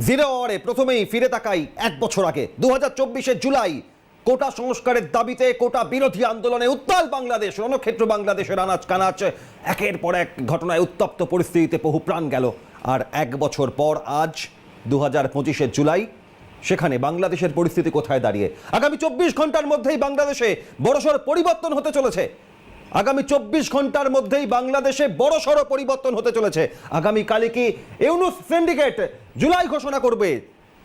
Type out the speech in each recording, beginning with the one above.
Zero আওয়ারে প্রথমেই ফিরে তাকাই এক বছর আগে 2024 জুলাই কোটা সংস্কারের দাবিতে কোটা বিরোধী আন্দোলনে উত্তাল বাংলাদেশ, রণক্ষেত্র বাংলাদেশের আনাচ কানাচ, একের পর এক ঘটনায় উত্তপ্ত পরিস্থিতিতে বহু প্রাণ গেল। আর এক বছর পর আজ 2025 জুলাই সেখানে বাংলাদেশের পরিস্থিতি কোথায় দাঁড়িয়ে? আগামী 24 ঘন্টার মধ্যেই বাংলাদেশে বড়সড় পরিবর্তন হতে চলেছে। আগামী 24 ঘন্টার মধ্যেই বাংলাদেশে বড়সড় পরিবর্তন হতে চলেছে। আগামীকালই কি ইউনুস সিন্ডিকেট জুলাই ঘোষণা করবে?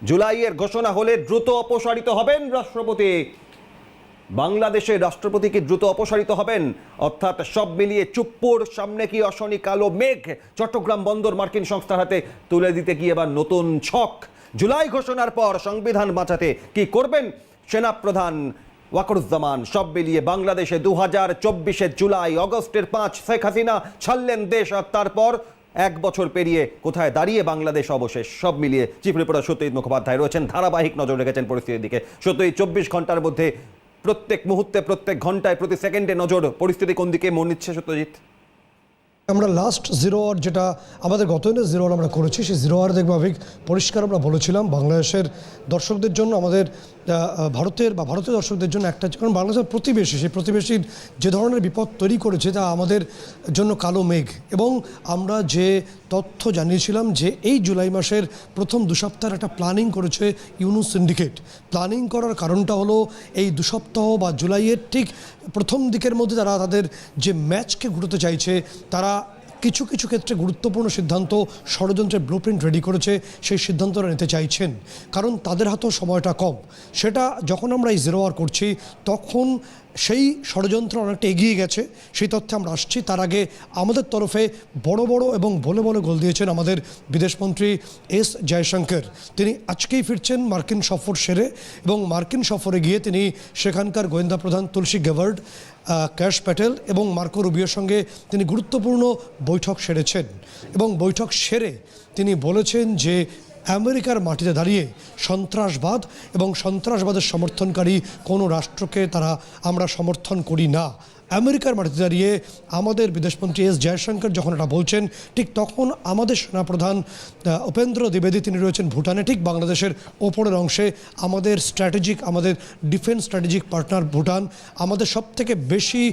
জুলাইয়ের ঘোষণা হলে দ্রুত অপসারিত হবেন রাষ্ট্রপতি। বাংলাদেশের রাষ্ট্রপতি কি দ্রুত অপসারিত হবেন? অর্থাৎ সব মিলিয়ে চুপ্পুর সামনে কি অশনি কালো মেঘ? চট্টগ্রাম বন্দর মার্কিন সংস্থার হাতে তুলে দিতে গিয়ে এবার নতুন ছক। জুলাই ঘোষণার পর সংবিধান বাঁচাতে কি করবেন সেনাপ্রধান ওয়াকরুজ্জামান? সব মিলিয়ে বাংলাদেশে 2024 জুলাই, অগস্টের 5 শেখ হাসিনা ছাড়লেন দেশ, আর তারপর এক বছর পেরিয়ে কোথায় দাঁড়িয়ে বাংলাদেশ অবশেষ? সব মিলিয়ে চিফ রিপোর্টার সত্যজিৎ মুখোপাধ্যায় রয়েছেন, ধারাবাহিক নজর রেখেছেন পরিস্থিতির দিকে। সত্যজিৎ, 24 ঘন্টার মধ্যে প্রত্যেক মুহূর্তে, প্রত্যেক ঘন্টায়, প্রতি সেকেন্ডে নজর, পরিস্থিতি কোন দিকে মন নিচ্ছে সত্যজিৎ? আমরা লাস্ট জিরো আওয়ার, যেটা আমাদের গত দিনের জিরো আওয়ার আমরা করেছি, সেই জিরো আওয়ার দেখবো পরিষ্কার আমরা বলেছিলাম বাংলাদেশের দর্শকদের জন্য, আমাদের ভারতীয় দর্শকদের জন্য একটা, কারণ বাংলাদেশের প্রতিবেশী, সেই প্রতিবেশীর যে ধরনের বিপদ তৈরি করেছে তা আমাদের জন্য কালো মেঘ। এবং আমরা যে তথ্য জানিয়েছিলাম যে এই জুলাই মাসের প্রথম 2 সপ্তাহের একটা প্ল্যানিং করেছে ইউনুস সিন্ডিকেট। প্ল্যানিং করার কারণটা হলো এই 2 সপ্তাহ বা জুলাইয়ের ঠিক প্রথম দিকের মধ্যে তারা তাদের যে ম্যাচকে ঘুরতে চাইছে, তারা কিছু কিছু ক্ষেত্রে গুরুত্বপূর্ণ সিদ্ধান্ত, ষড়যন্ত্রের ব্লুপ্রিন্ট রেডি করেছে, সেই সিদ্ধান্তটা নিতে চাইছেন, কারণ তাদের হাতেও সময়টা কম। সেটা যখন আমরা এই জিরো আওয়ার করছি তখন সেই ষড়যন্ত্র অনেকটা এগিয়ে গেছে, সেই তথ্যে আমরা আসছি। তার আগে আমাদের তরফে বড় বড় এবং বলে বলে গোল দিয়েছেন আমাদের বিদেশমন্ত্রী এস জয়শঙ্কর। তিনি আজকেই ফিরছেন মার্কিন সফর সেরে, এবং মার্কিন সফরে গিয়ে তিনি সেখানকার গোয়েন্দা প্রধান তুলসী গেভার্ড, ক্যাশ প্যাটেল এবং মার্কো রুবিওর সঙ্গে তিনি গুরুত্বপূর্ণ বৈঠক সেরেছেন। এবং বৈঠক সেরে তিনি বলেছেন যে আমেরিকার মাটিতে দাঁড়িয়ে সন্ত্রাসবাদ এবং সন্ত্রাসবাদের সমর্থনকারী কোনো রাষ্ট্রকে আমরা সমর্থন করি না। আমেরিকার মাটিতে দাঁড়িয়ে আমাদের বিদেশমন্ত্রী এস জয়শঙ্কর যখন এটা বলছেন, ঠিক তখন আমাদের সেনাপ্রধান উপেন্দ্র দ্বিবেদী তিনি রয়েছেন ভুটানে, ঠিক বাংলাদেশের ওপরের অংশে। আমাদের ডিফেন্স স্ট্র্যাটেজিক পার্টনার ভুটান, আমাদের সবথেকে বেশি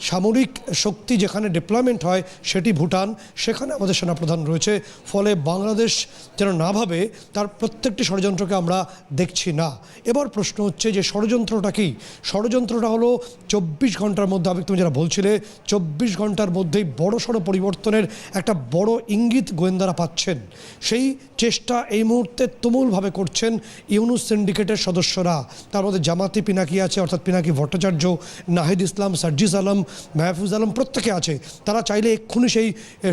সামরিক শক্তি যেখানে ডিপ্লয়মেন্ট হয় সেটি ভুটান, সেখানে আমাদের সেনাপ্রধান রয়েছে। ফলে বাংলাদেশ যেন না ভাবে তার প্রত্যেকটি ষড়যন্ত্রকে আমরা দেখছি না। এবার প্রশ্ন হচ্ছে যে ষড়যন্ত্রটা কি? ষড়যন্ত্রটা হলো 24 ঘন্টার মধ্যে, তুমি যারা বলছিলে 24 ঘন্টার মধ্যেই বড়সড় পরিবর্তনের একটা বড় ইঙ্গিত গোয়েন্দারা পাচ্ছেন। সেই চেষ্টা এই মুহূর্তে তুমুলভাবে করছেন ইউনুস সিন্ডিকেটের সদস্যরা। তার মধ্যে জামাতি পিনাকি আছে, অর্থাৎ পিনাকি ভট্টাচার্য, নাহিদ ইসলাম, সার্জিস আলম, মাহফুজ আলম, প্রত্যেকে আছে। তারা চাইলে এক্ষুনি সেই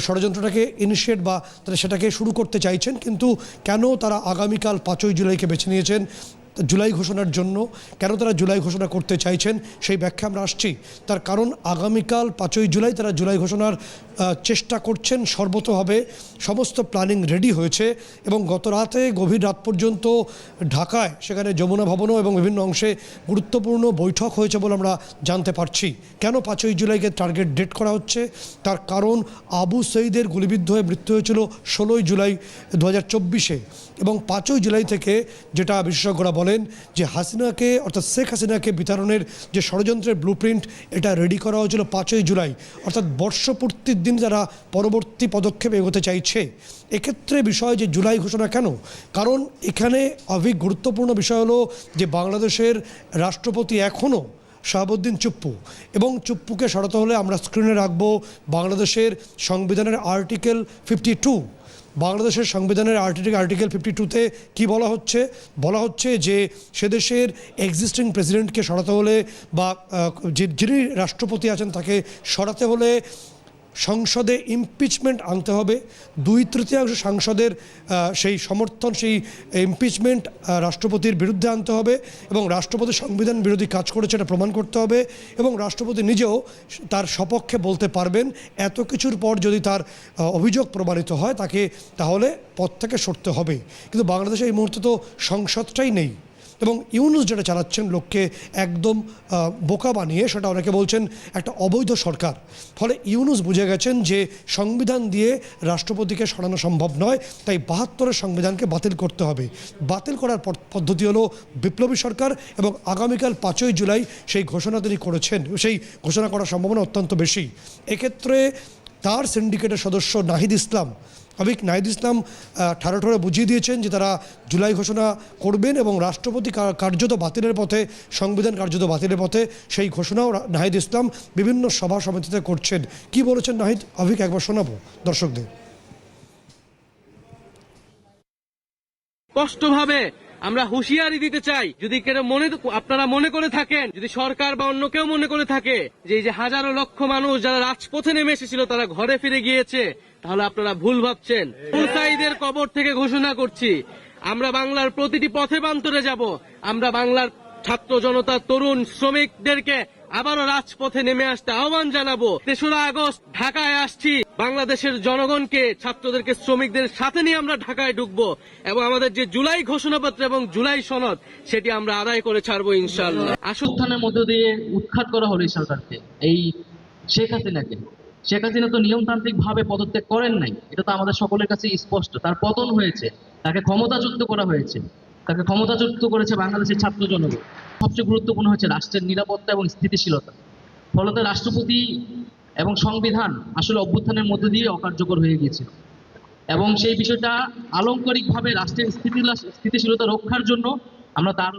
ষড়যন্ত্রটাকে ইনিশিয়েট বা তারা সেটাকে শুরু করতে চাইছেন। কিন্তু কেন তারা আগামীকাল 5ই জুলাইকে বেছে নিয়েছেন জুলাই ঘোষণার জন্য, কেন তারা জুলাই ঘোষণা করতে চাইছেন সেই ব্যাখ্যা আমরা আসছি। তার কারণ আগামীকাল 5ই জুলাই তারা জুলাই ঘোষণার চেষ্টা করছেন সর্বতোভাবে। সমস্ত প্ল্যানিং রেডি হয়েছে এবং গত রাতে গভীর রাত পর্যন্ত ঢাকায় সেখানে যমুনা ভবনও এবং বিভিন্ন অংশে গুরুত্বপূর্ণ বৈঠক হয়েছে বলে আমরা জানতে পারছি। কেন 5ই জুলাইকে টার্গেট ডেট করা হচ্ছে? তার কারণ আবু সঈদের গুলিবিদ্ধ হয়ে মৃত্যু হয়েছিল 16ই জুলাই 2024-এ, এবং 5ই জুলাই থেকে যেটা বিশেষজ্ঞরা বলেন যে হাসিনাকে, অর্থাৎ শেখ হাসিনাকে বিতরণের যে ষড়যন্ত্রের ব্লুপ্রিন্ট, এটা রেডি করা হয়েছিল 5ই জুলাই, অর্থাৎ বর্ষপূর্তির দিন যারা পরবর্তী পদক্ষেপ এগোতে চাইছে। এক্ষেত্রে বিষয় যে জুলাই ঘোষণা কেন, কারণ এখানে গুরুত্বপূর্ণ বিষয় হলো যে বাংলাদেশের রাষ্ট্রপতি এখনও শাহাবুদ্দিন চুপ্পু, এবং চুপ্পুকে সরাতে হলে আমরা স্ক্রিনে রাখবো বাংলাদেশের সংবিধানের আর্টিকেল 52। বাংলাদেশের সংবিধানের আর্টিকেল 52-তে কী বলা হচ্ছে যে সে দেশের এক্সিস্টিং প্রেসিডেন্টকে সরাতে হলে বা যিনি রাষ্ট্রপতি আছেন তাকে সরাতে হলে সংসদে ইমপিচমেন্ট আনতে হবে। 2/3 সাংসদের সেই সমর্থন, সেই ইমপিচমেন্ট রাষ্ট্রপতির বিরুদ্ধে আনতে হবে, এবং রাষ্ট্রপতি সংবিধান বিরোধী কাজ করেছে এটা প্রমাণ করতে হবে, এবং রাষ্ট্রপতি নিজেও তার সপক্ষে বলতে পারবেন। এত কিছুর পর যদি তার অভিযোগ প্রমাণিত হয় তাহলে পদ থেকে সরতে হবে। কিন্তু বাংলাদেশে এই মুহূর্তে তো সংসদটাই নেই। এবং ইউনূস যেটা চালাচ্ছেন লোককে একদম বোকা বানিয়ে, সেটা অনেকে বলছেন একটা অবৈধ সরকার। ফলে ইউনূস বুঝে গেছেন যে সংবিধান দিয়ে রাষ্ট্রপতিকে সরানো সম্ভব নয়, তাই ৭২-এর সংবিধানকে বাতিল করতে হবে। বাতিল করার পদ্ধতি হলো বিপ্লবী সরকার, এবং আগামীকাল ৫ই জুলাই সেই ঘোষণা তিনি করেছেন, সেই ঘোষণা করার সম্ভাবনা অত্যন্ত বেশি। এক্ষেত্রে তার সিন্ডিকেটের সদস্য নাহিদ ইসলাম ঠাড়ো বুঝিয়ে দিয়েছেন যে তারা জুলাই ঘোষণা করবেন এবং রাষ্ট্রপতি কার্যত বাতিলের পথে, সংবিধান কার্যত বাতিলের পথে, সেই ঘোষণাও নাহিদ ইসলাম বিভিন্ন সভা সমিতিতে করছেন। কি বলেছেন নাহিদ, আবিক একবার শোনাবো দর্শকদের। স্পষ্টভাবে আমরা হুঁশিয়ারি দিতে চাই, যদি আপনারা মনে করে থাকেন, যদি সরকার বা অন্য কেউ মনে করে থাকে যে এই যে হাজারো লক্ষ মানুষ যারা রাজপথে নেমে এসেছিল তারা ঘরে ফিরে গিয়েছে, তাহলে আপনারা ভুল ভাবছেন। মুজাহিদের কবর থেকে ঘোষণা করছি, আমরা বাংলার প্রতিটি পথে প্রান্তরে যাব। আমরা বাংলার ছাত্র জনতা, তরুণ, শ্রমিকদেরকে আবারও রাজপথে নেমে আসতে আহ্বান জানাবো। ৩রা আগস্ট ঢাকায় আসছি, বাংলাদেশের জনগণকে, ছাত্রদেরকে, শ্রমিকদের সাথে নিয়ে আমরা ঢাকায় ঢুকবো এবং আমাদের যে জুলাই ঘোষণাপত্র এবং জুলাই সনদ সেটি আমরা আদায় করে ছাড়বো ইনশাআল্লাহ। উত্থানের মধ্য দিয়ে উৎখাত করা হলো এই সরকারকে, এই শেখ হাসিনাকে। শেখ হাসিনা তো নিয়মতান্ত্রিক ভাবে পদত্যাগ করেন নাই, এটা তো আমাদের সকলের কাছে স্পষ্ট। তার পতন হয়েছে, তাকে ক্ষমতাচ্যুত করা হয়েছে, তাকে ক্ষমতাচ্যুত করেছে বাংলাদেশের ছাত্র জনগণ। সবচেয়ে গুরুত্বপূর্ণ হচ্ছে রাষ্ট্রের নিরাপত্তা এবং স্থিতিশীলতা। ফলত রাষ্ট্রপতি এবং সংবিধান আসলে অভ্যুত্থানের মধ্য দিয়ে অকার্যকর হয়ে গিয়েছিল, এবং সেই বিষয়টা আলংকারিকভাবে রাষ্ট্রের স্থিতিশীলতা রক্ষার জন্য আমরা তার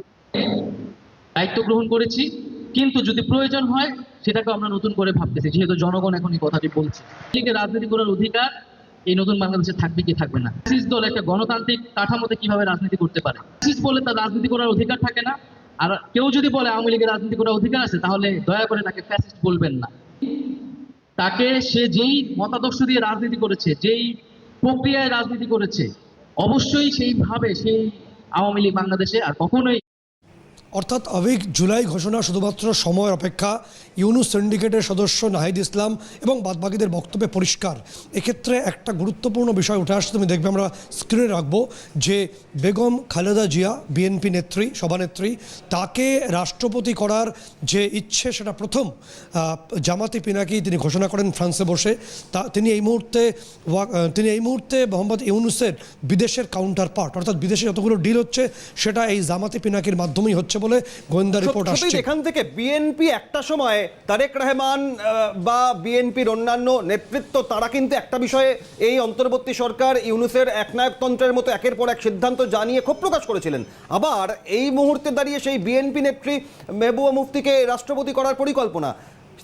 দায়িত্ব গ্রহণ করেছি। কিন্তু যদি প্রয়োজন হয় সেটাকে আমরা নতুন করে ভাবতেছি, যেহেতু জনগণ এখন এই কথাটি বলছে। ঠিক রাজনীতি করার অধিকার এই নতুন বাংলাদেশে থাকবে কি থাকবে না। ফ্যাসিস্ট দল একটা গণতান্ত্রিক কাঠামোতে কিভাবে রাজনীতি করতে পারে? ফ্যাসিস্ট বলে তার রাজনীতি করার অধিকার থাকে না। আর কেউ যদি বলে আওয়ামী লীগের রাজনীতি করার অধিকার আছে, তাহলে দয়া করে তাকে ফ্যাসিস্ট বলবেন না। তাকে, সে যেই মতাদর্শ দিয়ে রাজনীতি করেছে, যেই প্রক্রিয়ায় রাজনীতি করেছে, অবশ্যই সেইভাবে সেই আওয়ামী লীগ বাংলাদেশে আর কখনোই। অর্থাৎ আবিক, জুলাই ঘোষণা শুধুমাত্র সময়ের অপেক্ষা। ইউনূস সিন্ডিকেটের সদস্য নাহিদ ইসলাম এবং বাদবাকিদের বক্তব্যে পরিষ্কার। এক্ষেত্রে একটা গুরুত্বপূর্ণ বিষয় উঠে আসছে, তুমি দেখবে, আমরা স্ক্রিনে রাখবো, যে বেগম খালেদা জিয়া, বিএনপি নেত্রী, সভানেত্রী, তাকে রাষ্ট্রপতি করার যে ইচ্ছে, সেটা প্রথম জামাতি পিনাকি তিনি ঘোষণা করেন ফ্রান্সে বসে। তিনি এই মুহূর্তে মোহাম্মদ ইউনূসের বিদেশের কাউন্টার পার্ট, অর্থাৎ বিদেশে যতগুলো ডিল হচ্ছে সেটা এই জামাতি পিনাকির মাধ্যমেই হচ্ছে বলে গোয়েন্দা রিপোর্ট আসছে। এখান থেকে বিএনপি একটা সময়, তারেক রহমান বা বিএনপির অন্যান্য নেতৃত্ব, তারা কিন্তু একটা বিষয়ে এই অন্তর্বর্তী সরকার ইউনূসের একনায়কতন্ত্রের মতো একের পর এক সিদ্ধান্ত জানিয়ে ক্ষোভ প্রকাশ করেছিলেন। আবার এই মুহূর্তে দাঁড়িয়ে সেই বিএনপি নেত্রী মেহবুবা মুফতিকে রাষ্ট্রপতি করার পরিকল্পনা।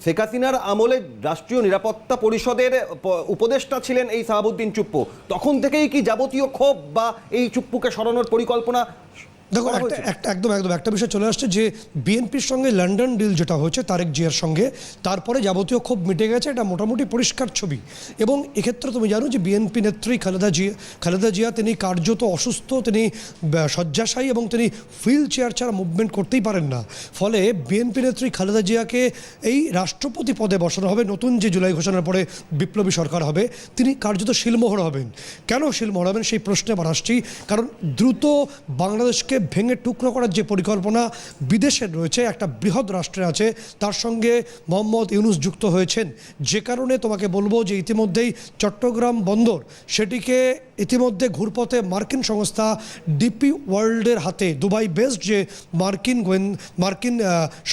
শেখ হাসিনার আমলে রাষ্ট্রীয় নিরাপত্তা পরিষদের উপদেষ্টা ছিলেন এই সাহাবুদ্দিন চুপ্পু, তখন থেকেই কি যাবতীয় ক্ষোভ বা এই চুপ্পুকে সরানোর পরিকল্পনা? দেখো, একদম একটা বিষয় চলে আসছে যে বিএনপির সঙ্গে লন্ডন ডিল যেটা হয়েছে তারেক জিয়ার সঙ্গে, তারপরে যাবতীয় ক্ষোভ মিটে গেছে, এটা মোটামুটি পরিষ্কার ছবি। এবং এক্ষেত্রে তুমি জানো যে বিএনপি নেত্রী খালেদা জিয়া তিনি কার্যত অসুস্থ, তিনি শয্যাশায়ী এবং তিনি হুইল চেয়ার ছাড়া মুভমেন্ট করতেই পারেন না। ফলে বিএনপি নেত্রী খালেদা জিয়াকে এই রাষ্ট্রপতি পদে বসানো হবে। নতুন যে জুলাই ঘোষণার পরে বিপ্লবী সরকার হবে, তিনি কার্যত শিলমোহর হবেন। কেন শিলমোহর হবেন সেই প্রশ্নে আবার আসছি, কারণ দ্রুত বাংলাদেশকে ভেঙে টুকরো করার যে পরিকল্পনা বিদেশের রয়েছে, একটা বৃহৎ রাষ্ট্রে আছে, তার সঙ্গে মোহাম্মদ ইউনূস যুক্ত হয়েছেন। যে কারণে তোমাকে বলবো যে ইতিমধ্যেই চট্টগ্রাম বন্দর, সেটিকে ইতিমধ্যে ঘুরপথে মার্কিন সংস্থা ডিপি ওয়ার্ল্ডের হাতে, দুবাই বেসড যে মার্কিন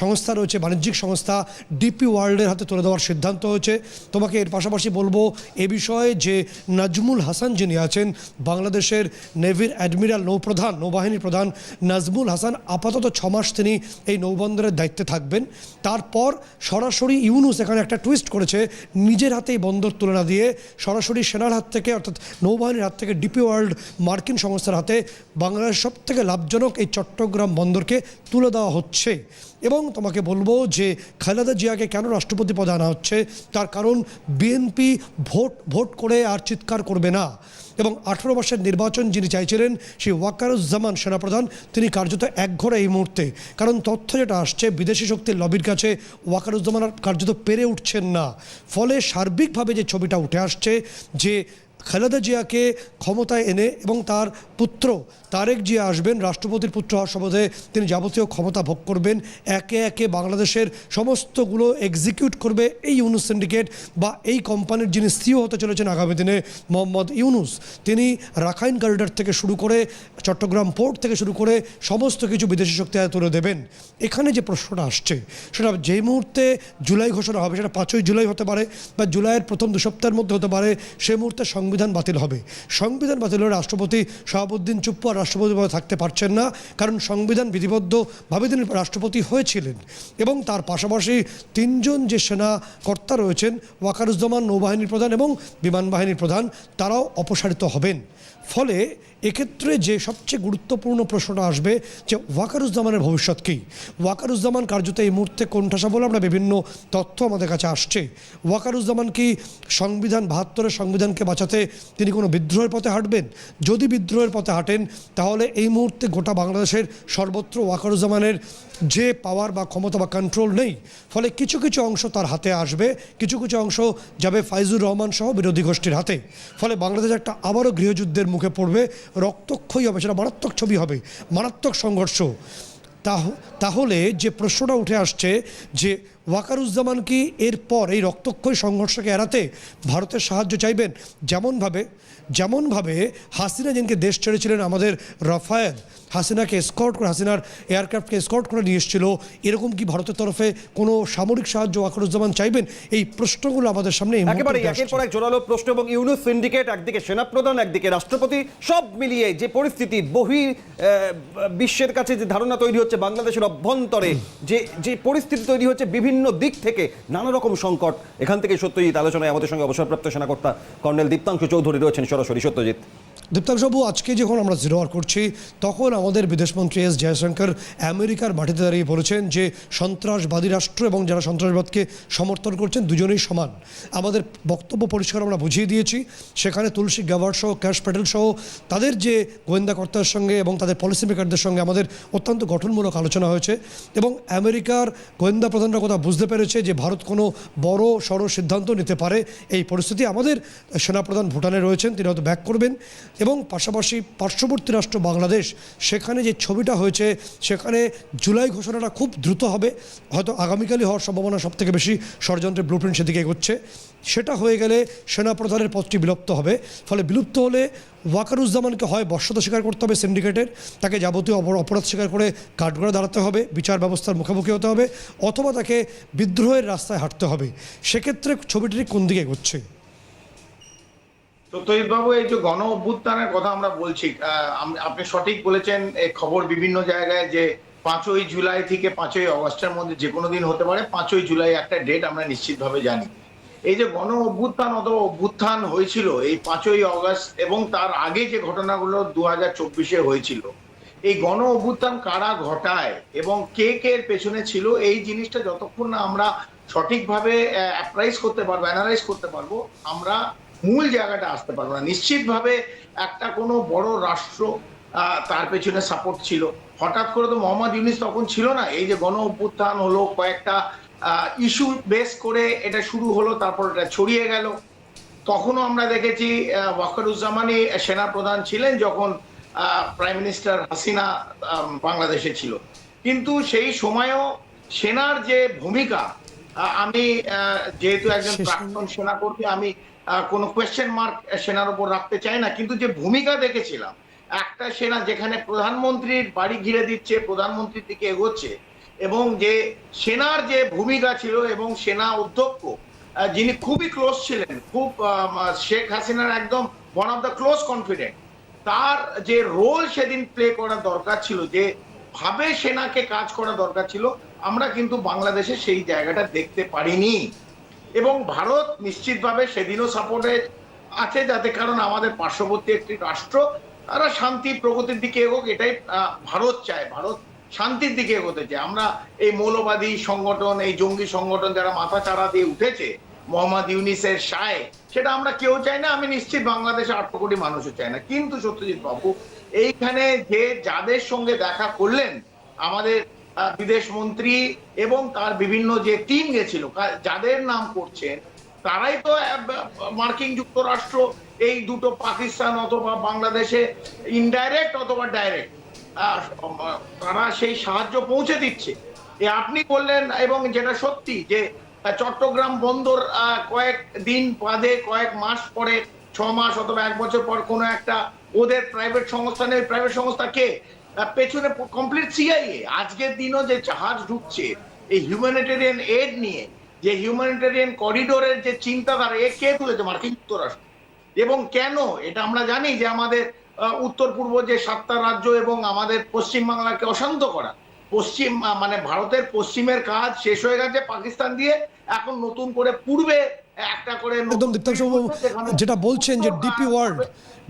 সংস্থা রয়েছে, বাণিজ্যিক সংস্থা ডিপি ওয়ার্ল্ডের হাতে তুলে দেওয়ার সিদ্ধান্ত হয়েছে। তোমাকে এর পাশাপাশি বলবো এ বিষয়ে যে নাজমুল হাসান যিনি আছেন, বাংলাদেশের নেভির অ্যাডমিরাল, নৌবাহিনীর প্রধান নাজমুল হাসান, আপাতত 6 মাস তিনি এই নৌবন্দরের দায়িত্বে থাকবেন। তারপর সরাসরি ইউনূস এখানে একটা টুইস্ট করেছে, নিজের হাতেই বন্দর তুলে না দিয়ে সরাসরি সেনার হাত থেকে, অর্থাৎ নৌবাহিনীর হাত থেকে ডিপি ওয়ার্ল্ড মার্কিন সংস্থার হাতে বাংলাদেশের সব থেকে লাভজনক এই চট্টগ্রাম বন্দরকে তুলে দেওয়া হচ্ছে। এবং তোমাকে বলবো যে খালেদা জিয়াকে কেন রাষ্ট্রপতি পদে আনা হচ্ছে, তার কারণ বিএনপি ভোট করে আর চিৎকার করবে না। এবং 18 বর্ষের নির্বাচন যিনি চাইছিলেন, সেই ওয়াকারুজ্জামান সেনাপ্রধান, তিনি কার্যত একঘরে এই মুহূর্তে। কারণ তথ্য যেটা আসছে, বিদেশি শক্তির লবির কাছে ওয়াকারুজ্জামান আর কার্যত পেরে উঠছেন না। ফলে সার্বিকভাবে যে ছবিটা উঠে আসছে যে খালেদা জিয়াকে ক্ষমতায় এনে এবং তার পুত্র তারেক জিয়া আসবেন, রাষ্ট্রপতির পুত্র হওয়ার শপথে তিনি যাবতীয় ক্ষমতা ভোগ করবেন, একে একে বাংলাদেশের সমস্তগুলো এক্সিকিউট করবে এই ইউনুস সিন্ডিকেট বা এই কোম্পানির যিনি সিইও হতে চলেছেন আগামী দিনে মোহাম্মদ ইউনুস। তিনি রাখাইন করিডর থেকে শুরু করে চট্টগ্রাম পোর্ট থেকে শুরু করে সমস্ত কিছু বিদেশি শক্তি হাতে তুলে দেবেন। এখানে যে প্রশ্নটা আসছে সেটা যেই মুহূর্তে জুলাই ঘোষণা হবে, সেটা 5ই জুলাই হতে পারে বা জুলাইয়ের প্রথম 2 সপ্তাহের মধ্যে হতে পারে, সেই মুহূর্তে সংবিধান বাতিল হবে। সংবিধান বাতিল হলে রাষ্ট্রপতি শাহাবুদ্দিন চুপ্পু আর রাষ্ট্রপতিভাবে থাকতে পারছেন না, কারণ সংবিধান বিধিবদ্ধভাবে তিনি রাষ্ট্রপতি হয়েছিলেন। এবং তার পাশাপাশি 3 জন যে সেনা কর্তা রয়েছেন, ওয়াকারুজ্জামান নৌবাহিনীর প্রধান এবং বিমান বাহিনীর প্রধান, তারাও অপসারিত হবেন। ফলে এক্ষেত্রে যে সবচেয়ে গুরুত্বপূর্ণ প্রশ্নটা আসবে যে ওয়াকারুজ্জামানের ভবিষ্যৎ কী। ওয়াকারুজ্জামান কার্যত এই মুহূর্তে কোণঠাসা বলে আমরা বিভিন্ন তথ্য আমাদের কাছে আসছে। ওয়াকারুজ্জামান কি সংবিধান 72-এর সংবিধানকে বাঁচাতে তিনি কোনো বিদ্রোহের পথে হাঁটবেন? যদি বিদ্রোহের পথে হাঁটেন তাহলে এই মুহূর্তে গোটা বাংলাদেশের সর্বত্র ওয়াকারুজ্জামানের যে পাওয়ার বা ক্ষমতা বা কন্ট্রোল নেই। ফলে কিছু কিছু অংশ তার হাতে আসবে, কিছু কিছু অংশ যাবে ফাইজুর রহমান সহ বিরোধী গোষ্ঠীর হাতে। ফলে বাংলাদেশ একটা আবারও গৃহযুদ্ধের মুখে পড়বে, রক্তক্ষয়ী হবে, সেটা মারাত্মক ছবি হবে, মারাত্মক সংঘর্ষ। তাহলে যে প্রশ্নটা উঠে আসছে যে ওয়াকারুজ্জামান কি এরপর এই রক্তক্ষয়ী সংঘর্ষকে এড়াতে ভারতের সাহায্য চাইবেন? যেমনভাবে হাসিনা যেদিনকে দেশ ছেড়েছিলেন, আমাদের রাফায়েল হাসিনাকে এসকর্ট করে, হাসিনার এয়ারক্রাফটকে এসকর্ট করে নিয়ে এসেছিল, এরকম কি ভারতের তরফে কোনো সামরিক সাহায্য ওয়াকারুজ্জামান চাইবেন? এই প্রশ্নগুলো আমাদের সামনে একেবারে একের পর এক জোরালো প্রশ্ন। এবং ইউনুস সিন্ডিকেট, একদিকে সেনাপ্রধান, একদিকে রাষ্ট্রপতি, সব মিলিয়ে যে পরিস্থিতি, বিশ্বের কাছে যে ধারণা তৈরি হচ্ছে বাংলাদেশের অভ্যন্তরে, যে পরিস্থিতি তৈরি হচ্ছে বিভিন্ন দিক থেকে, নানা রকম সংকট, এখান থেকে সত্যজিৎ আলোচনায় আমাদের সঙ্গে অবসরপ্রাপ্ত সেনাকর্তা কর্নেল দীপ্তাংশু চৌধুরী রয়েছেন সরাসরি। সত্যজিৎ। দীপ্তাংশবাবু, আজকে যখন আমরা 0 আওয়ার করছি তখন আমাদের বিদেশমন্ত্রী এস জয়শঙ্কর আমেরিকার মাটিতে দাঁড়িয়ে বলেছেন যে সন্ত্রাসবাদী রাষ্ট্র এবং যারা সন্ত্রাসবাদকে সমর্থন করছেন দুজনেই সমান। আমাদের বক্তব্য পরিষ্কার আমরা বুঝিয়ে দিয়েছি। সেখানে তুলসী গ্যাবার্ড সহ ক্যাশ প্যাটেল সহ তাদের যে গোয়েন্দা কর্তার সঙ্গে এবং তাদের পলিসি মেকারদের সঙ্গে আমাদের অত্যন্ত গঠনমূলক আলোচনা হয়েছে এবং আমেরিকার গোয়েন্দা প্রধানরা কথা বুঝতে পেরেছে যে ভারত কোনো বড় সড় সিদ্ধান্ত নিতে পারে এই পরিস্থিতি। আমাদের সেনাপ্রধান ভুটানে রয়েছেন, তিনি হয়তো ব্যাক করবেন। এবং পাশাপাশি পার্শ্ববর্তী রাষ্ট্র বাংলাদেশ, সেখানে যে ছবিটা হয়েছে, সেখানে জুলাই ঘোষণাটা খুব দ্রুত হবে, হয়তো আগামীকালই হওয়ার সম্ভাবনা সবথেকে বেশি। ষড়যন্ত্রের ব্লুপ্রিন্ট সেদিকে এগোচ্ছে। সেটা হয়ে গেলে সেনাপ্রধানের পদটি বিলুপ্ত হবে। ফলে বিলুপ্ত হলে ওয়াকারুজ্জামানকে হয় বশ্যতা স্বীকার করতে হবে সিন্ডিকেটের, তাকে যাবতীয় অপরাধ স্বীকার করে কাঠগড়ায় দাঁড়াতে হবে, বিচার ব্যবস্থার মুখোমুখি হতে হবে, অথবা তাকে বিদ্রোহের রাস্তায় হাঁটতে হবে। সেক্ষেত্রে ছবিটি কোন দিকে এগোচ্ছে? সত্যজিৎ বাবু, এই যে গণ অভ্যুত্থানের কথা আমরা বলছি, আপনি সঠিক বলেছেন। এই খবর বিভিন্ন জায়গায় যে 5ই জুলাই থেকে 5ই অগস্টের মধ্যে যে কোনো দিন হতে পারে। 5ই জুলাই একটা ডেট আমরা নিশ্চিতভাবে জানি। এই যে গণ অভ্যুত্থান হয়েছিল এই 5ই অগস্ট এবং তার আগে যে ঘটনাগুলো 2024-এ হয়েছিল, এই গণ অভ্যুত্থান কারা ঘটায় এবং কে এর পেছনে ছিল, এই জিনিসটা যতক্ষণ না আমরা সঠিকভাবে অ্যাপ্রাইজ করতে পারবো, অ্যানালাইজ করতে পারবো, আমরা মূল জায়গাটা আসতে পারবো না। নিশ্চিতভাবে একটা কোনো বড় রাষ্ট্র তার পেছনে সাপোর্ট ছিল। হঠাৎ করে তো মোহাম্মদ ইউনুস তখন ছিল না। এই যে গণ অভ্যুত্থান হলো, কয়েকটা ইস্যু বেস করে এটা শুরু হলো, তারপর এটা ছড়িয়ে গেল। তখনও আমরা দেখেছি ওয়াকারুজ্জামানই সেনা প্রধান ছিলেন যখন প্রাইম মিনিস্টার হাসিনা বাংলাদেশে ছিল। কিন্তু সেই সময়ও সেনার যে ভূমিকা, আমি যেহেতু একজন প্রাক্তন সেনাকর্মী, আমি কোনো কোয়েশ্চেন মার্ক সেনার উপর রাখতে চাই না, কিন্তু যে ভূমিকা দেখেছিলাম, একটা সেনা যেখানে প্রধানমন্ত্রীর বাড়ি ঘিরে দিচ্ছে, প্রধানমন্ত্রীর দিকে এগোচ্ছে, এবং যে সেনার যে ভূমিকা ছিল এবং সেনা অধ্যক্ষ যিনি খুবই ক্লোজ ছিলেন, খুব শেখ হাসিনার একদম one of the close confident, তার যে রোল সেদিন প্লে করা দরকার ছিল, যে ভাবে সেনাকে কাজ করা দরকার ছিল, আমরা কিন্তু বাংলাদেশে সেই জায়গাটা দেখতে পারিনি। এবং ভারত নিশ্চিতভাবে সেদিনও সাপোর্টে আছে, যাতে কারণ আমাদের পার্শ্ববর্তী একটি রাষ্ট্র, তারা শান্তি প্রগতির দিকে এগোক, এটাই ভারত চায়। ভারত শান্তির দিকে এগোতে চায়। আমরা এই মৌলবাদী সংগঠন, এই জঙ্গি সংগঠন যারা মাথা চাড়া দিয়ে উঠেছে মোহাম্মদ ইউনুসের সায়, সেটা আমরা কেউ চাই না। আমি নিশ্চিত বাংলাদেশে 8 কোটি মানুষও চায় না। কিন্তু সত্যজিৎ বাবু, এইখানে যে যাদের সঙ্গে দেখা করলেন আমাদের বিদেশ মন্ত্রী এবং তার বিভিন্ন যে টিম গেছিল, যাদের নাম করছেন, তারাই তো মার্কিন যুক্তরাষ্ট্র এই দুটো পাকিস্তান অথবা বাংলাদেশে ইনডাইরেক্ট অথবা ডাইরেক্ট তারা সেই সাহায্য পৌঁছে দিচ্ছে। আপনি বললেন এবং যেটা সত্যি যে চট্টগ্রাম বন্দর কয়েক দিন বাদে কয়েক মাস পরে 6 মাস অথবা 1 বছর পর কোনো একটা ওদের প্রাইভেট সংস্থা নেই, প্রাইভেট সংস্থা কে পেছনে কমপ্লিট সিআইএ। আজকের দিনও যে জাহাজ ঢুকছে এই হিউম্যানিটেরিয়ান এড নিয়ে, যে হিউম্যানিটেরিয়ান করিডোরের যে চিন্তাধারা এ কে তুলেছে? মার্কিন যুক্তরাষ্ট্র। এবং কেন এটা আমরা জানি যে আমাদের উত্তর পূর্ব যে 7টা রাজ্য এবং আমাদের পশ্চিমবাংলাকে অশান্ত করা, পশ্চিম মানে ভারতের পশ্চিমের কাজ শেষ হয়ে গেছে পাকিস্তান দিয়ে, এখন নতুন করে পূর্বে একটা করে একদম দীপ্তাংশু বাবু যেটা বলছেন যে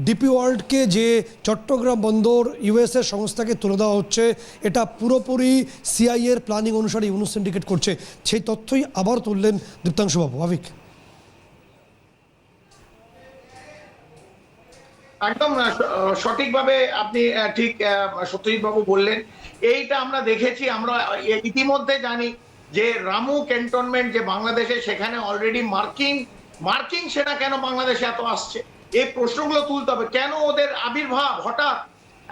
ডিপি ওয়ার্ল্ডকে যে চট্টগ্রাম বন্দর ইউএসএ সংস্থাকে তুলে দেওয়া হচ্ছে, এটা পুরোপুরি সিআইএ এর প্ল্যানিং অনুসারে ইউনুস সিন্ডিকেট করছে, সেই তথ্যই আবার তুললেন দীপ্তাংশু বাবু। আবিক একদম সঠিকভাবে আপনি ঠিক সত্যজিৎ বাবু বললেন। এইটা আমরা দেখেছি, আমরা ইতিমধ্যে জানি যে রামু ক্যান্টনমেন্ট যে বাংলাদেশে, সেখানে অলরেডি মার্কিন সেনা কেন বাংলাদেশে এত আসছে, এই প্রশ্নগুলো তুলতে হবে। কেন ওদের আবির্ভাব হঠাৎ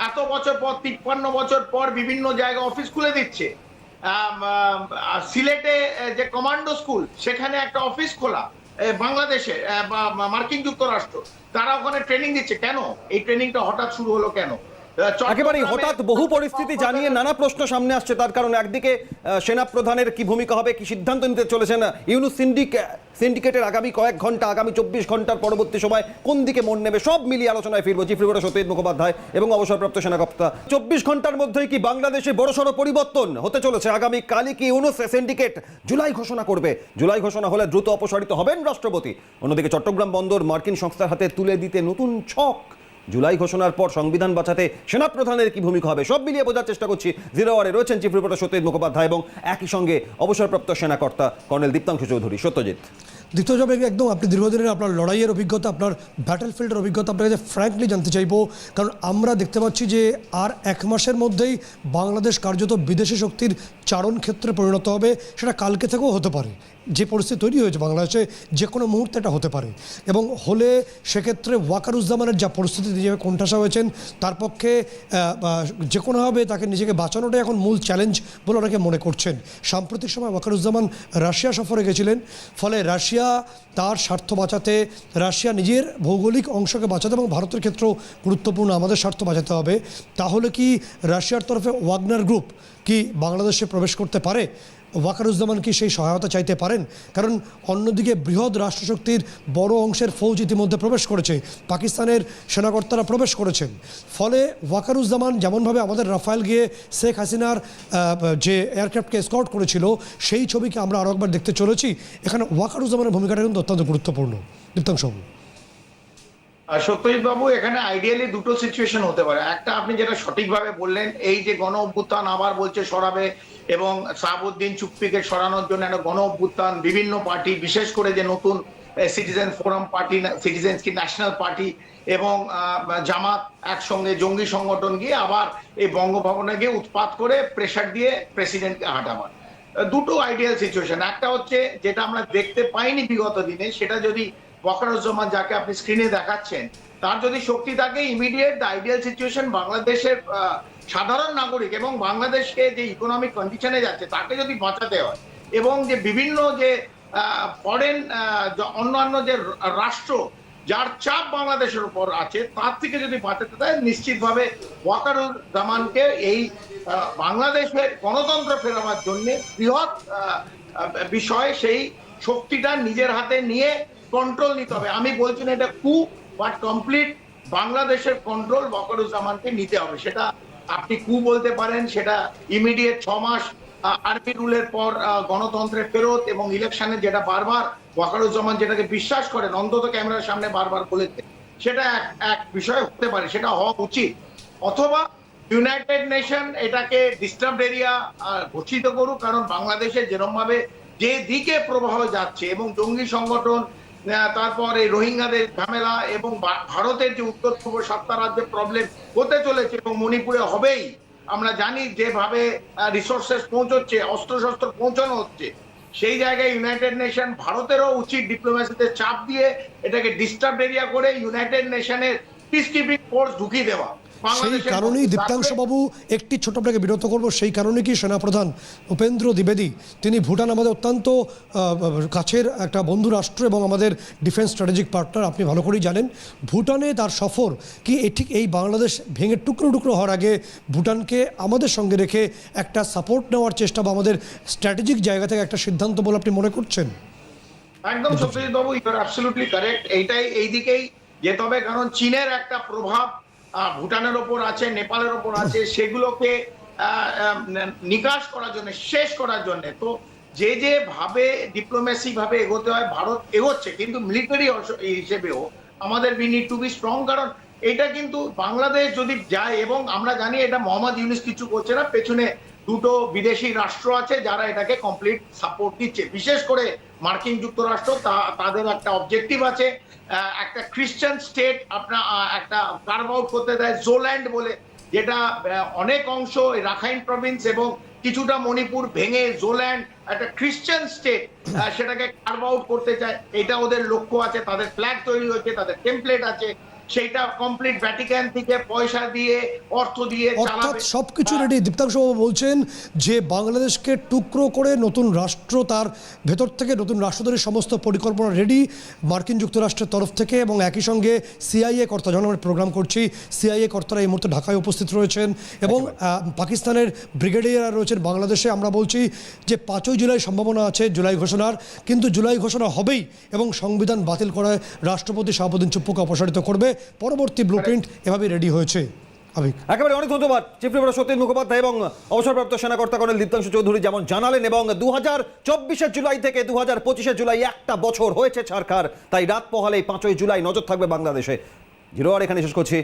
এত বছর পর, 53 বছর পর বিভিন্ন জায়গায় অফিস খুলে দিচ্ছে। সিলেটে যে কমান্ডো স্কুল, সেখানে একটা অফিস খোলা বাংলাদেশে মার্কিন যুক্তরাষ্ট্র, তারা ওখানে ট্রেনিং দিচ্ছে। কেন এই ট্রেনিংটা হঠাৎ শুরু হলো? কেন একেবারে হঠাৎ বহু পরিস্থিতি জানিয়ে নানা প্রশ্ন সামনে আসছে। তার কারণ একদিকে সেনা প্রধানের কি ভূমিকা হবে, কি সিদ্ধান্ত নিতে চলেছেন ইউনুস সিন্ডিকেটের আগামী কয়েক ঘন্টা, আগামী 24 ঘন্টার পরবর্তী সময় কোন দিকে মন নেবে, সব মিলিয়ে আলোচনায় ফিরবো। চিফ রিপোর্টার সত্যজিৎ মুখোপাধ্যায় এবং অবসরপ্রাপ্ত সেনাকর্তা। 24 ঘন্টার মধ্যেই কি বাংলাদেশে বড়সড় পরিবর্তন হতে চলেছে? আগামী কালই কি ইউনুস সিন্ডিকেট জুলাই ঘোষণা করবে? জুলাই ঘোষণা হলে দ্রুত অপসারিত হবেন রাষ্ট্রপতি। অন্যদিকে চট্টগ্রাম বন্দর মার্কিন সংস্থার হাতে তুলে দিতে নতুন ছক। জুলাই ঘোষণার পর সংবিধান বাঁচাতে সেনাপ্রধানের কি ভূমিকা হবে, সব মিলিয়ে বোঝার চেষ্টা করছি। 0 আওয়ারে রয়েছেন চিফ রিপোর্টার সত্যজিৎ মুখোপাধ্যায় এবং একই সঙ্গে অবসরপ্রাপ্ত সেনাকর্তা কর্নেল দীপ্তাংশু চৌধুরী। সত্যজিৎ, দ্বিতীয় যাবে একদম আপনি দীর্ঘদিনের আপনার লড়াইয়ের অভিজ্ঞতা, আপনার ব্যাটেলফিল্ডের অভিজ্ঞতা আপনার কাছে ফ্র্যাঙ্কলি জানতে চাইবো, কারণ আমরা দেখতে পাচ্ছি যে আর 1 মাসের মধ্যেই বাংলাদেশ কার্যত বিদেশি শক্তির চারণ ক্ষেত্রে পরিণত হবে। সেটা কালকে থেকেও হতে পারে, যে পরিস্থিতি তৈরি হয়েছে বাংলাদেশে যে কোনো মুহূর্তে এটা হতে পারে। এবং হলে সেক্ষেত্রে ওয়াকারুজ্জামানের যা পরিস্থিতি যেভাবে কোণঠাসা হয়েছেন, তার পক্ষে যে কোনোভাবে তাকে নিজেকে বাঁচানোটাই এখন মূল চ্যালেঞ্জ বলে অনেকে মনে করছেন। সাম্প্রতিক সময় ওয়াকারুজ্জামান রাশিয়া সফরে গেছিলেন, ফলে রাশিয়া তার স্বার্থ বাঁচাতে, রাশিয়া নিজের ভৌগোলিক অংশকে বাঁচাতে এবং ভারতের ক্ষেত্রেও গুরুত্বপূর্ণ আমাদের স্বার্থ বাঁচাতে হবে। তাহলে কি রাশিয়ার তরফে ওয়াগনার গ্রুপ কি বাংলাদেশে প্রবেশ করতে পারে? ওয়াকারুজ্জামান কি সেই সহায়তা চাইতে পারেন? কারণ অন্যদিকে বৃহৎ রাষ্ট্রশক্তির বড় অংশের ফৌজ ইতিমধ্যে প্রবেশ করেছে, পাকিস্তানের সেনাকর্তারা প্রবেশ করেছেন। ফলে ওয়াকারুজ্জামান যেমনভাবে আমাদের রাফায়েল গিয়ে শেখ হাসিনার যে এয়ারক্রাফটকে এসকর্ট করেছিল, সেই ছবিকে আমরা আরও একবার দেখতে চলেছি। এখানে ওয়াকারুজ্জামানের ভূমিকাটা কিন্তু অত্যন্ত গুরুত্বপূর্ণ। দীপ্তাংশু সত্যজিৎ বাবু, এখানে আইডিয়ালি দুটো সিচুয়েশন হতে পারে। একটা আপনি যেটা সঠিকভাবে বললেন, এই যে গণ অভ্যুত্থান আবার বলছে সরাবে এবং সাহাবুদ্দিন চুপ্পিকে সরানোর জন্য একটা গণ অভ্যুত্থান, বিভিন্ন পার্টি, বিশেষ করে যে নতুন সিটিজেন ফোরাম পার্টি, সিটিজেন্স কি ন্যাশনাল পার্টি এবং জামাত একসঙ্গে জঙ্গি সংগঠন গিয়ে আবার এই বঙ্গভবনে গিয়ে উৎপাত করে প্রেসার দিয়ে প্রেসিডেন্টকে হাঁটাবার। দুটো আইডিয়াল সিচুয়েশন। একটা হচ্ছে যেটা আমরা দেখতে পাইনি বিগত দিনে, সেটা যদি ওয়াকারুজ্জামান যাকে আপনি স্ক্রিনে দেখাচ্ছেন, তার যদি শক্তি থাকে, ইমিডিয়েট দ্য আইডিয়াল সিচুয়েশন বাংলাদেশের সাধারণ নাগরিক এবং বাংলাদেশকে যে ইকোনমিক কন্ডিশনে যাচ্ছে তাকে যদি বাঁচাতে হয়, এবং যে বিভিন্ন যে ফরেন অন্যান্য যে রাষ্ট্র যার চাপ বাংলাদেশের উপর আছে, তার থেকে যদি বাঁচাতে দেয়, নিশ্চিতভাবে ওয়াকারুজ্জামানকে এই বাংলাদেশের গণতন্ত্র ফেরাবার জন্য বৃহৎ বিষয়ে সেই শক্তিটা নিজের হাতে নিয়ে কন্ট্রোল নিতে হবে। আমি বলছি না এটা কু, বাট কমপ্লিট বাংলাদেশের কন্ট্রোল ওয়াকারুজ্জামানকে নিতে হবে। সেটা আপনি কু বলতে পারেন, সেটা ইমিডিয়েট 6 মাস আর্মি রুলের পর গণতন্ত্রের ফেরত এবং ইলেকশনে, যেটা বারবার ওয়াকারুজ্জামান যেটাকে বিশ্বাস করেন, অন্তত ক্যামেরার সামনে বারবার বলেছে, সেটা এক বিষয় হতে পারে, সেটা হওয়া উচিত। অথবা ইউনাইটেড নেশন এটাকে ডিস্টার্বড এরিয়া ঘোষিত করুক, কারণ বাংলাদেশে যেরকম ভাবে যে দিকে প্রবাহ যাচ্ছে এবং জঙ্গি সংগঠন, তারপর এই রোহিঙ্গাদের ঝামেলা এবং ভারতের যে উত্তর পূর্ব 7টা রাজ্যে প্রবলেম হতে চলেছে এবং মণিপুরে হবেই, আমরা জানি যেভাবে রিসোর্সেস পৌঁছচ্ছে, অস্ত্রশস্ত্র পৌঁছানো হচ্ছে, সেই জায়গায় ইউনাইটেড নেশন ভারতেরও উচিত ডিপ্লোমেসিতে চাপ দিয়ে এটাকে ডিস্টার্ব এরিয়া করে ইউনাইটেড নেশনের পিস কিপিং ফোর্স ঢুকিয়ে দেওয়া। সেই বাংলাদেশের কারণেই দীপ্তাংশ বাবু একটি ছোট আপনাকে বিরত করব, সেই কারণে কি সেনাপ্রধান উপেন্দ্র দ্বিবেদী তিনি ভুটান আমাদের অত্যন্ত কাছের একটা বন্ধু রাষ্ট্র এবং আমাদের ডিফেন্স স্ট্র্যাটেজিক পার্টনার, আপনি ভালো করেই জানেন। ভুটানে তার সফর কি ঠিক এই বাংলাদেশ ভেঙে টুকরো টুকরো হওয়ার আগে ভুটানকে আমাদের সঙ্গে রেখে একটা সাপোর্ট নেওয়ার চেষ্টা বা আমাদের স্ট্র্যাটেজিক জায়গা থেকে একটা সিদ্ধান্ত বলে আপনি মনে করছেন? একদম সত্যজিৎ বাবু, ইউ আর অ্যাবসলিউটলি কারেক্ট। এইটাই এই দিকেই যেতে হবে, কারণ চীনের একটা প্রভাব ভুটানের ওপর আছে, নেপালের ওপর আছে, সেগুলোকে নিকাশ করার জন্য, শেষ করার জন্য তো যে ভাবে ডিপ্লোমেসি ভাবে এগোতে হয় ভারত এগোচ্ছে, কিন্তু মিলিটারি হিসেবেও আমাদের we need to be strong. কারণ এটা কিন্তু বাংলাদেশ যদি যায়, এবং আমরা জানি এটা মোহাম্মদ ইউনূস কিছু করছে না, পেছনে দুটো বিদেশি রাষ্ট্র আছে যারা এটাকে কমপ্লিট সাপোর্ট দিচ্ছে, বিশেষ করে মার্কিন যুক্তরাষ্ট্র। তাদের একটা অবজেক্টিভ আছে, একটা খ্রিস্টান স্টেট আপনার একটা কার্ভ আউট করতে দেয়, জোল্যান্ড বলে, যেটা অনেক অংশ রাখাইন প্রভিন্স এবং কিছুটা মণিপুর ভেঙে জোল্যান্ড একটা খ্রিস্টান স্টেট সেটাকে কার্ভ আউট করতে চায়। এটা ওদের লক্ষ্য আছে, তাদের ফ্ল্যাগ তৈরি হয়েছে, তাদের টেমপ্লেট আছে, সেইটা কমপ্লিট ভ্যাটিকান থেকে পয়সা দিয়ে অর্থ দিয়ে অর্থাৎ সবকিছু রেডি। দীপ্তাংশবাবু বলছেন যে বাংলাদেশকে টুকরো করে নতুন রাষ্ট্র, তার ভেতর থেকে নতুন রাষ্ট্রদ্রোহী সমস্ত পরিকল্পনা রেডি মার্কিন যুক্তরাষ্ট্রের তরফ থেকে, এবং একই সঙ্গে সিআইএ কর্তা, যখন আমরা প্রোগ্রাম করছি সিআইএ কর্তারা এই মুহূর্তে ঢাকায় উপস্থিত রয়েছেন, এবং পাকিস্তানের ব্রিগেডিয়ার রয়েছেন বাংলাদেশে। আমরা বলছি যে 5ই জুলাই সম্ভাবনা আছে জুলাই ঘোষণার, কিন্তু জুলাই ঘোষণা হবেই এবং সংবিধান বাতিল করায় রাষ্ট্রপতি শাহাবুদ্দিন চুপ্পুকে অপসারিত করবে, পরবর্তী ব্লুপ্রিন্ট এভাবেই রেডি হয়েছে। একেবারে অনেক ধন্যবাদ চিফ রিপোর্টার সত্যেন মুখোপাধ্যায় এবং অবসরপ্রাপ্ত সেনাকর্তা কর্নেল দীপ্তাংশু চৌধুরী যেমন জানালেন। এবং 2024 জুলাই থেকে 2025 জুলাই একটা বছর হয়েছে ছাড়খার, তাই রাত পোহালেই 5ই জুলাই নজর থাকবে বাংলাদেশে। জিরো আর এখানে শেষ করছি।